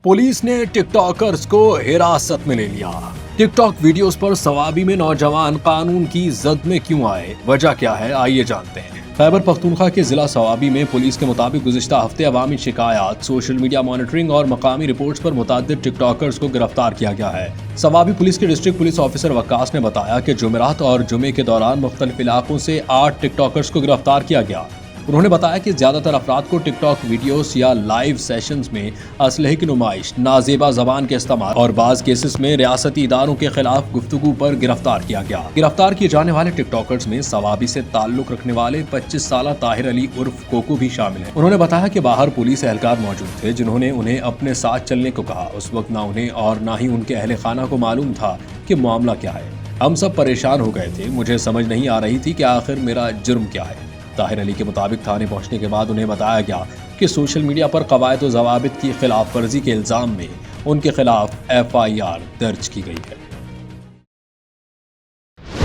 Police ने TikTokers को हिरासत में ले लिया। टिकटॉक वीडियोस पर सवाबी में नौजवान कानून की जद में क्यों आए, वजह क्या है, आइए जानते हैं। खैबर पख्तूनख्वा के जिला सवाबी में पुलिस के मुताबिक गुज़िश्ता हफ्ते अवामी शिकायत, सोशल मीडिया मॉनिटरिंग और मकामी रिपोर्ट्स पर मुतअद्दिद टिकटॉकर्स को गिरफ्तार किया गया है। सवाबी पुलिस के डिस्ट्रिक्ट पुलिस ऑफिसर वक्कास ने बताया कि जुमेरात और जुमे के दौरान मुख्तलिफ इलाकों से 8 टिकटॉकर्स को गिरफ्तार किया गया। उन्होंने बताया कि ज्यादातर अफराद को टिकटॉक वीडियोस या लाइव सेशंस में असलहे की नुमाइश, नाजेबा जबान के इस्तेमाल और बाज केसेस में रियासती इदारों के खिलाफ गुफ्तगू पर गिरफ्तार किया गया। गिरफ्तार किए जाने वाले टिकटॉकर्स में सवाबी से ताल्लुक रखने वाले 25 साल ताहिर अली उर्फ कोको भी शामिल हैं। उन्होंने बताया कि बाहर पुलिस एहलकार मौजूद थे जिन्होंने उन्हें अपने साथ चलने को कहा। उस वक्त ना उन्हें और ना ही उनके अहले खाना को मालूम था कि मामला क्या है। हम सब परेशान हो गए थे, मुझे समझ नहीं आ रही थी कि आखिर मेरा जुर्म क्या है। ताहिर अली के मुताबिक थाने पहुंचने के बाद उन्हें बताया गया कि सोशल मीडिया पर कवायद व ज़वाबित की खिलाफ वर्जी के इल्ज़ाम में उनके खिलाफ FIR दर्ज की गई है।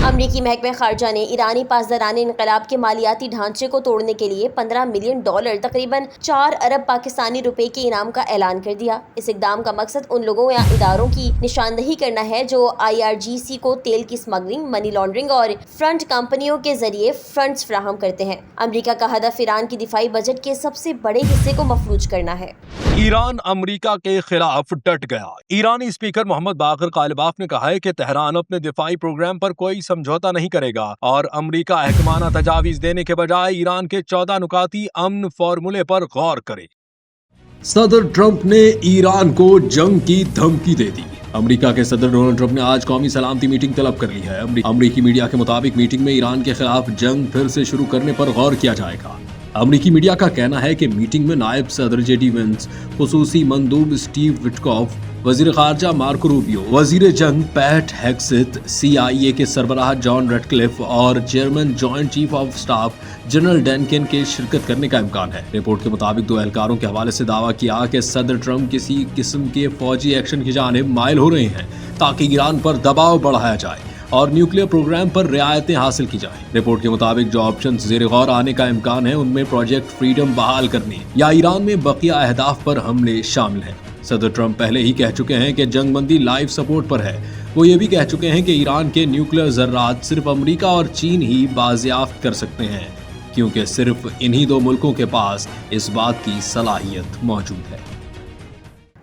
अमरीकी महकमे खारजा ने ईरानी पासदाराने इनकलाब के मालियाती ढांचे को तोड़ने के लिए $15 मिलियन तकरीबन 4 अरब पाकिस्तानी रुपए के इनाम का ऐलान कर दिया। इस इकदाम का मकसद उन लोगों या इदारों की निशानदही करना है जो IRGC को तेल की स्मगलिंग, मनी लॉन्ड्रिंग और फ्रंट कंपनियों के जरिए फंड्स फ्राहम करते हैं। अमरीका का हदफ ईरान की दिफाई बजट के सबसे बड़े हिस्से को मफलूज करना है। ईरान अमरीका के खिलाफ डट गया। ईरानी स्पीकर मोहम्मद बाक़िर कालिबाफ ने कहा है कि तेहरान अपने दिफाई प्रोग्राम पर कोई समझौता नहीं करेगा और अमरीका अहकमाना तजावीज देने के बजाय ईरान के 14 नुकाती अमन फार्मूले पर गौर करे। सदर ट्रंप ने ईरान को जंग की धमकी दे दी। अमेरिका के सदर डोनाल्ड ट्रंप ने आज कौमी सलामती मीटिंग तलब कर ली है। अमरीकी मीडिया के मुताबिक मीटिंग में ईरान के खिलाफ जंग फिर से शुरू करने पर गौर किया जाएगा। अमरीकी मीडिया का कहना है कि मीटिंग में नायब सदर JD वेंस, खुसूसी मंदूब स्टीव विटकॉफ, वजीर खारजा मार्को रूबियो, वजीर जंग पैट हेग्सेथ, CIA के सरबराह जॉन रेडक्लिफ और chairman joint chief of staff general Dan Caine के शिरकत करने का इम्कान है। रिपोर्ट के मुताबिक 2 एहलकारों के हवाले से दावा किया कि सदर ट्रंप किसी किस्म के फौजी एक्शन की जानिब माइल हो रहे हैं ताकि ईरान पर दबाव बढ़ाया जाए और न्यूक्लियर प्रोग्राम पर रियायतें हासिल की जाएं। रिपोर्ट के मुताबिक जो ऑप्शन ज़ेर गौर आने का इम्कान है उनमें प्रोजेक्ट फ्रीडम बहाल करने या ईरान में बकिया अहदाफ पर हमले शामिल हैं। सदर ट्रंप पहले ही कह चुके हैं कि जंगबंदी लाइफ सपोर्ट पर है। वो ये भी कह चुके हैं कि ईरान के न्यूक्लियर ज़र्रात सिर्फ अमरीका और चीन ही बाजियाफ्त कर सकते हैं, क्योंकि सिर्फ इन्हीं 2 मुल्कों के पास इस बात की सलाहियत मौजूद है।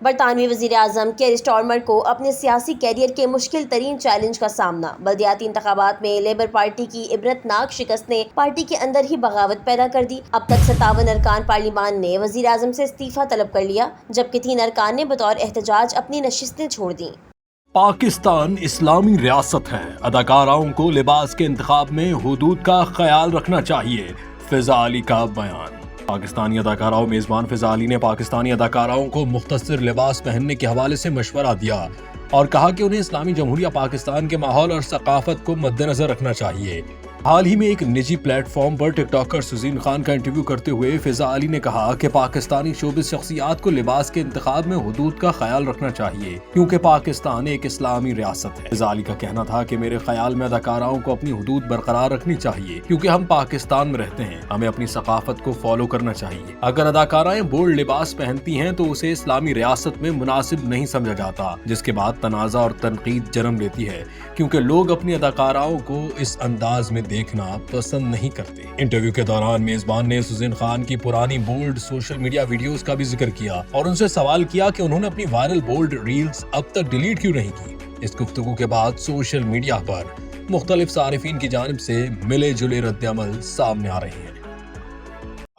बरतानवी वज़ीर आज़म केयर स्टारमर को अपने सियासी कैरियर के मुश्किल तरीन चैलेंज का सामना। बल्दियाती इंतखाबात में लेबर पार्टी की इबरतनाक शिकस्त ने पार्टी के अंदर ही बगावत पैदा कर दी। अब तक 57 अरकान पार्लिमान ने वज़ीर आज़म से इस्तीफा तलब कर लिया, जबकि 3 अरकान ने बतौर एहतजाज अपनी नशिस्तें छोड़ दी। पाकिस्तान इस्लामी रियासत है, अदाकाराओं को लिबास के इंतखाब में हुदूद का ख्याल रखना चाहिए, फिजा अली का बयान। पाकिस्तानी अदाकारा मेज़बान फिजा अली ने पाकिस्तानी अदाकाराओं को मुख्तसर लिबास पहनने के हवाले से मशवरा दिया और कहा कि उन्हें इस्लामी जमहूरिया पाकिस्तान के माहौल और सकाफत को मद्देनजर रखना चाहिए। हाल ही में एक निजी प्लेटफॉर्म पर टिकटॉकर सुज़ीन खान का इंटरव्यू करते हुए फिजा अली ने कहा कि पाकिस्तानी शोबिस शख्सियात को लिबास के इंतखाब में हुदूद का ख्याल रखना चाहिए, क्योंकि पाकिस्तान एक इस्लामी रियासत है। फिजा अली का कहना था कि मेरे ख्याल में अदाकाराओं को अपनी हुदूद बरकरार रखनी चाहिए, क्योंकि हम पाकिस्तान में रहते हैं, हमें अपनी सकाफत को फॉलो करना चाहिए। अगर अदाकाराएं बोल्ड लिबास पहनती हैं तो उसे इस्लामी रियासत में मुनासिब नहीं समझा जाता, जिसके बाद तनाज़ा और तनकीद जन्म लेती है, क्योंकि लोग अपनी अदाकाराओं को इस अंदाज में देखना पसंद नहीं करते। इंटरव्यू के दौरान मेजबान ने सुज़ीन खान की पुरानी बोल्ड सोशल मीडिया वीडियोस का भी जिक्र किया और उनसे सवाल किया कि उन्होंने अपनी वायरल बोल्ड रील्स अब तक डिलीट क्यों नहीं की। इस गुफ्तगू के बाद सोशल मीडिया पर मुख्तलिफ सारिफीन की जानिब से मिले जुले रद्द-ए-अमल सामने आ रहे हैं।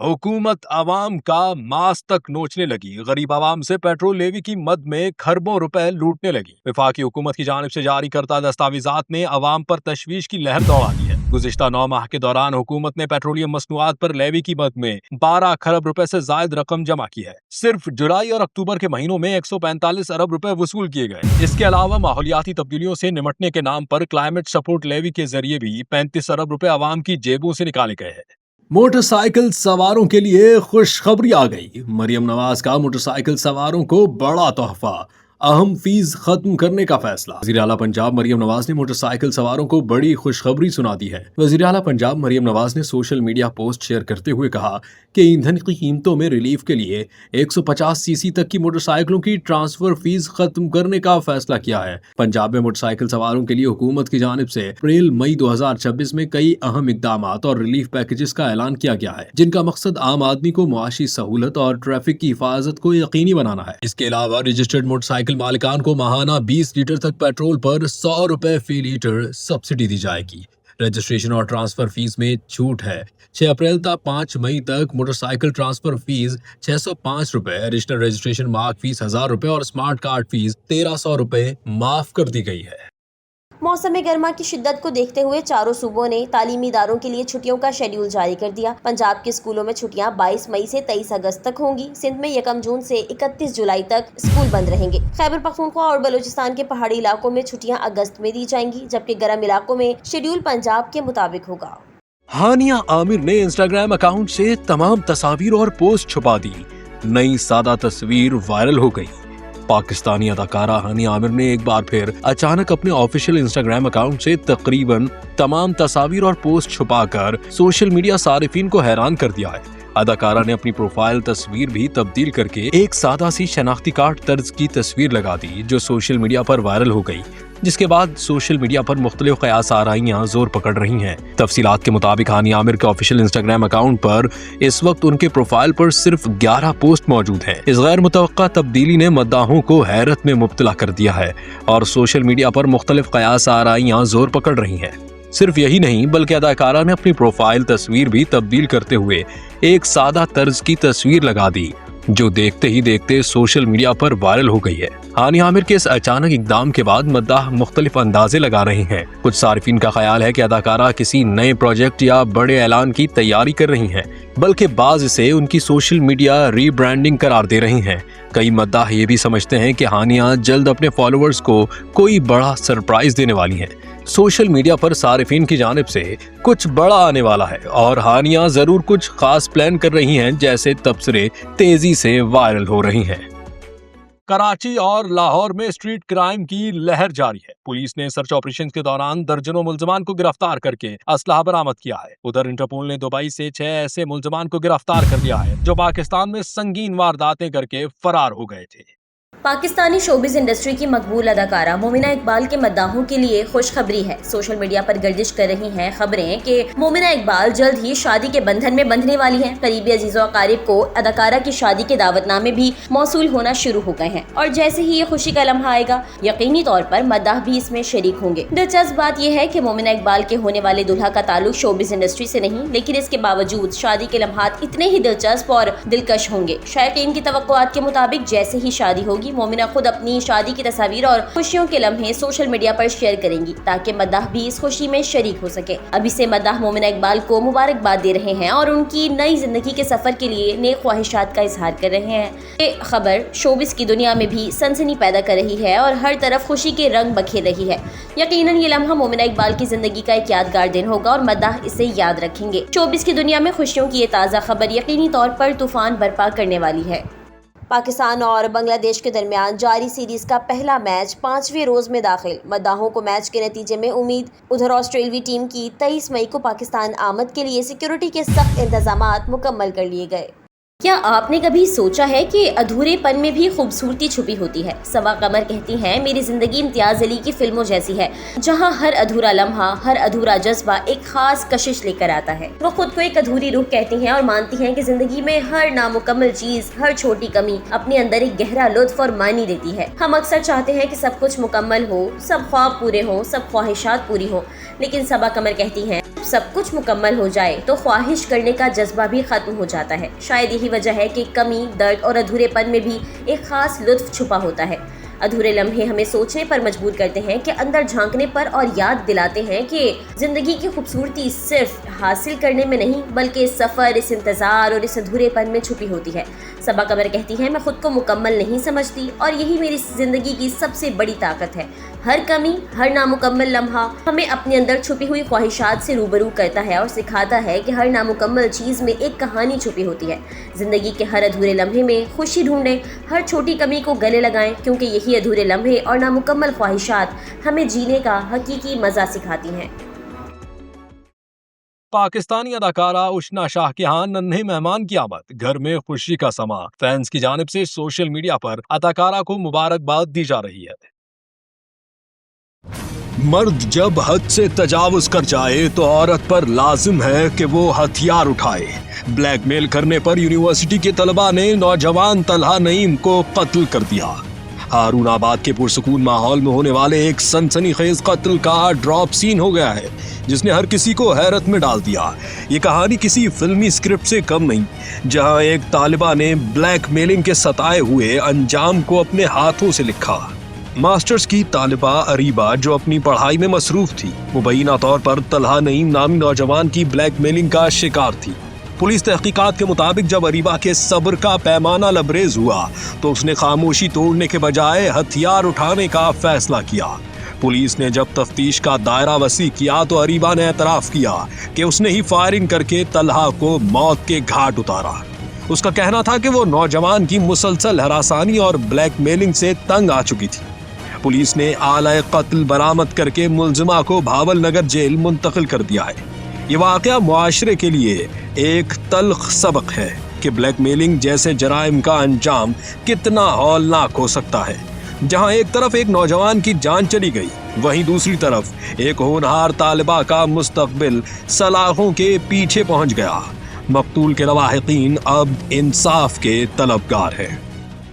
हुकूमत आवाम का मांस तक नोचने लगी, गरीब आवाम से पेट्रोल लेवी की मद में खरबों रुपए लूटने लगी। वफाकी हुकूमत की जानिब से जारी करता दस्तावेजात ने अवाम पर तशवीश की लहर दौड़ा दी है। गुज़िश्ता 9 माह के दौरान हुकूमत ने पेट्रोलियम मसनूआत पर लेवी की मद में 12 खरब रुपए से जायद रकम जमा की है। सिर्फ जुलाई और अक्टूबर के महीनों में 145 अरब रुपए वसूल किए गए। इसके अलावा माहौलियाती तब्दीलियों से निमटने के नाम पर क्लाइमेट सपोर्ट लेवी के जरिए भी 35 अरब रुपए अवाम की जेबों से निकाले गए हैं। मोटरसाइकिल सवारों के लिए खुशखबरी आ गई। मरियम नवाज का मोटरसाइकिल सवारों को बड़ा तोहफा। अहम फीस खत्म करने का फैसला। वज़ीर आला पंजाब मरियम नवाज ने मोटरसाइकिल सवारों को बड़ी खुशखबरी सुना दी है। वज़ीर आला पंजाब मरियम नवाज ने सोशल मीडिया पोस्ट शेयर करते हुए कहा कि ईंधन की कीमतों में रिलीफ के लिए 150 सीसी तक की मोटरसाइकिलों की ट्रांसफर फीस खत्म करने का फैसला किया है। पंजाब में मोटरसाइकिल सवारों के लिए हुकूमत की जानिब से अप्रैल मई 2026 में कई अहम इकदाम और रिलीफ पैकेजेस का ऐलान किया गया है, जिनका मकसद आम आदमी को मुआशी सहूलत और ट्रैफिक की हिफाजत को यकीनी बनाना है। इसके अलावा रजिस्टर्ड मोटरसाइकिल मालिकान को माहाना 20 लीटर तक पेट्रोल पर 100 रुपए फी लीटर सब्सिडी दी जाएगी। रजिस्ट्रेशन और ट्रांसफर फीस में छूट है। 6 अप्रैल तक 5 मई तक मोटरसाइकिल ट्रांसफर फीस 605 रुपए, एडिशनल रजिस्ट्रेशन मार्क फीस 1000 रुपए और स्मार्ट कार्ड फीस 1300 रुपए माफ कर दी गई है। मौसम गर्मा की शिद्दत को देखते हुए चारों सूबों ने तालीमी इदारों के लिए छुट्टियों का शेड्यूल जारी कर दिया। पंजाब के स्कूलों में छुट्टियां 22 मई से 23 अगस्त तक होंगी। सिंध में 1 जून से 31 जुलाई तक स्कूल बंद रहेंगे। खैबर पख्तूनख्वा और बलूचिस्तान के पहाड़ी इलाकों में छुट्टियां अगस्त में दी जाएंगी, जबकि गर्म इलाकों में शेड्यूल पंजाब के मुताबिक होगा। हानिया आमिर ने इंस्टाग्राम अकाउंट से तमाम तस्वीर और पोस्ट छुपा दी। नई सादा तस्वीर वायरल हो गई। पाकिस्तानी अदाकारा हानिया आमिर ने एक बार फिर अचानक अपने ऑफिशियल इंस्टाग्राम अकाउंट से तकरीबन तमाम तस्वीर और पोस्ट छुपाकर सोशल मीडिया सारिफीन को हैरान कर दिया है। अदाकारा ने अपनी प्रोफाइल तस्वीर भी तब्दील करके एक सादा सी शनाख्ती कार्ड तर्ज की तस्वीर लगा दी, जो सोशल मीडिया पर वायरल हो गई, जिसके बाद सोशल मीडिया पर मुख्तलिफ क़यास आराइयां जोर पकड़ रही हैं। तफसीलात के मुताबिक हानिया आमिर के ऑफिशियल इंस्टाग्राम अकाउंट पर इस वक्त उनके प्रोफाइल पर सिर्फ 11 पोस्ट मौजूद हैं। इस गैर मुतवक्का तब्दीली ने मद्दाहों को हैरत में मुब्तला कर दिया है और सोशल मीडिया पर मुख्तलिफ क़यास आराइयां जोर पकड़ रही हैं। सिर्फ यही नहीं, बल्कि अदाकारा ने अपनी प्रोफाइल तस्वीर भी तब्दील करते हुए एक सादा तर्ज की तस्वीर लगा दी, जो देखते ही देखते सोशल मीडिया पर वायरल हो गई है। हानिया आमिर के इस अचानक इकदाम के बाद मद्दाह मुख्तलिफ अंदाजे लगा रहे हैं। कुछ सारिफीन का ख्याल है कि अदाकारा किसी नए प्रोजेक्ट या बड़े ऐलान की तैयारी कर रही हैं, बल्कि बाज इसे उनकी सोशल मीडिया रीब्रांडिंग करार दे रही हैं। कई मद्दाह ये भी समझते हैं कि हानिया जल्द अपने फॉलोअर्स को कोई बड़ा सरप्राइज देने वाली हैं। सोशल मीडिया पर सारिफीन की जानिब से कुछ बड़ा आने वाला है और हानिया जरूर कुछ खास प्लान कर रही हैं, जैसे तबसरे तेजी से वायरल हो रही हैं। कराची और लाहौर में स्ट्रीट क्राइम की लहर जारी है। पुलिस ने सर्च ऑपरेशन के दौरान दर्जनों मुल्जमान को गिरफ्तार करके असलहा बरामद किया है। उधर इंटरपोल ने दुबई से 6 ऐसे मुल्जमान को गिरफ्तार कर लिया है जो पाकिस्तान में संगीन वारदातें करके फरार हो गए थे। पाकिस्तानी शोबिज इंडस्ट्री की मकबूल अदाकारा मोमिना इकबाल के मद्दाहों के लिए खुशखबरी है। सोशल मीडिया पर गर्दिश कर रही हैं खबरें कि मोमिना इकबाल जल्द ही शादी के बंधन में बंधने वाली हैं। करीबी अजीजों अकारिब को अदाकारा की शादी के दावतनामे भी मौसूल होना शुरू हो गए हैं और जैसे ही ये खुशी का लम्हा आएगा, यकीनी तौर पर मद्दाह भी इसमें शरीक होंगे। दिलचस्प बात यह है कि मोमिना इकबाल के होने वाले दुल्हा का ताल्लुक शोबिज इंडस्ट्री से नहीं, लेकिन इसके बावजूद शादी के लम्हात इतने ही दिलचस्प और दिलकश होंगे। शायकीन की तवक्कुआत के मुताबिक जैसे ही शादी होगी, मोमिना खुद अपनी शादी की तस्वीर और खुशियों के लम्हे सोशल मीडिया पर शेयर करेंगी, ताकि मद्दाह भी इस खुशी में शरीक हो सके। अभी से मद्दाह मोमिना इकबाल को मुबारकबाद दे रहे हैं और उनकी नई जिंदगी के सफर के लिए नेक ख्वाहिशात का इजहार कर रहे हैं। ये खबर शोबिस की दुनिया में भी सनसनी पैदा कर रही है और हर तरफ खुशी के रंग बखेर रही है। यकीनन ये लम्हा मोमिना इकबाल की जिंदगी का एक यादगार दिन होगा और मद्दाह इसे याद रखेंगे। शोबिस की दुनिया में खुशियों की ये ताज़ा खबर यकीनी तौर पर तूफान बर्पा करने वाली है। पाकिस्तान और बांग्लादेश के दरमियान जारी सीरीज का पहला मैच 5वें रोज में दाखिल। मद्दाहों को मैच के नतीजे में उम्मीद। उधर ऑस्ट्रेलवी टीम की 23 मई को पाकिस्तान आमद के लिए सिक्योरिटी के सख्त इंतजामात मुकम्मल कर लिए गए। क्या आपने कभी सोचा है कि अधूरेपन में भी खूबसूरती छुपी होती है? सबा कमर कहती हैं, मेरी जिंदगी इम्तियाज अली की फिल्मों जैसी है, जहां हर अधूरा लम्हा, हर अधूरा जज्बा एक खास कशिश लेकर आता है। वो खुद को एक अधूरी रूह कहती हैं और मानती हैं कि जिंदगी में हर नामुकम्मल चीज, हर छोटी कमी अपने अंदर एक गहरा लुत्फ और मायने देती है। हम अक्सर चाहते हैं कि सब कुछ मुकम्मल हो, सब ख्वाब पूरे हो, सब ख्वाहिशात पूरी हो, लेकिन सबा कमर कहती हैं सब कुछ मुकम्मल हो जाए तो ख्वाहिश करने का जज्बा भी खत्म हो जाता है। शायद यही वजह है कि कमी, दर्द और अधूरेपन में भी एक खास लुत्फ छुपा होता है। अधूरे लम्हे हमें सोचने पर मजबूर करते हैं, कि अंदर झांकने पर और याद दिलाते हैं कि जिंदगी की खूबसूरती सिर्फ हासिल करने में नहीं, बल्कि इस सफ़र, इस इंतज़ार और इस अधूरेपन में छुपी होती है। सबा कमर कहती है, मैं खुद को मुकम्मल नहीं समझती और यही मेरी ज़िंदगी की सबसे बड़ी ताकत है। हर कमी, हर नामुकम्मल लम्हा हमें अपने अंदर छुपी हुई ख्वाहिशात से रूबरू करता है और सिखाता है कि हर नामुकम्मल चीज़ में एक कहानी छुपी होती है। ज़िंदगी के हर अधूरे लम्हे में खुशी ढूंढें, हर छोटी कमी को गले लगाएं, क्योंकि यही अधूरे लम्हे और नामुकम्मल ख्वाहिशात हमें जीने का हकीकी मज़ा सिखाती हैं। पाकिस्तानी अदाकारा उशना शाह के यहाँ नन्हे मेहमान की आमद, घर में खुशी का समा। फैंस की जानिब से सोशल मीडिया पर अदाकारा को मुबारकबाद दी जा रही है। मर्द जब हद से तजावुज कर जाए तो औरत पर लाजिम है कि वो हथियार उठाए। ब्लैकमेल करने पर यूनिवर्सिटी के तलबा ने नौजवान तलहा नईम को कत्ल कर दिया। हारूनाबाद के पुरसुकून माहौल में होने वाले एक सनसनीखेज कत्ल का ड्रॉप सीन हो गया है, जिसने हर किसी को हैरत में डाल दिया। ये कहानी किसी फिल्मी स्क्रिप्ट से कम नहीं, जहां एक तालिबा ने ब्लैकमेलिंग के सताए हुए अंजाम को अपने हाथों से लिखा। मास्टर्स की तालिबा अरीबा, जो अपनी पढ़ाई में मसरूफ थी, मुबैना तौर पर तलहा नईम नामी नौजवान की ब्लैकमेलिंग का शिकार थी। पुलिस तहकीकात के मुताबिक जब अरीबा के सब्र का पैमाना लबरेज हुआ तो उसने खामोशी तोड़ने के बजाय हथियार उठाने का फैसला किया। पुलिस ने जब तफ्तीश का दायरा वसी किया तो अरीबा ने एतराफ किया कि उसने ही फायरिंग करके तलहा को मौत के घाट उतारा। उसका कहना था कि वो नौजवान की मुसलसल हरासानी और ब्लैकमेलिंग से तंग आ चुकी थी। पुलिस ने आला कत्ल बरामद करके मुलजिमा को भावल नगर जेल मुंतकिल कर दिया है। ये वाकया मुआशरे के लिए एक तल्ख सबक है कि ब्लैकमेलिंग जैसे जराइम का अंजाम कितना हौलनाक हो सकता है। जहां एक तरफ एक नौजवान की जान चली गई, वहीं दूसरी तरफ एक होनहार तालिबा का मुस्तकबिल सलाखों के पीछे पहुंच गया। मकतूल के लवाहिकीन अब इंसाफ के तलबगार हैं।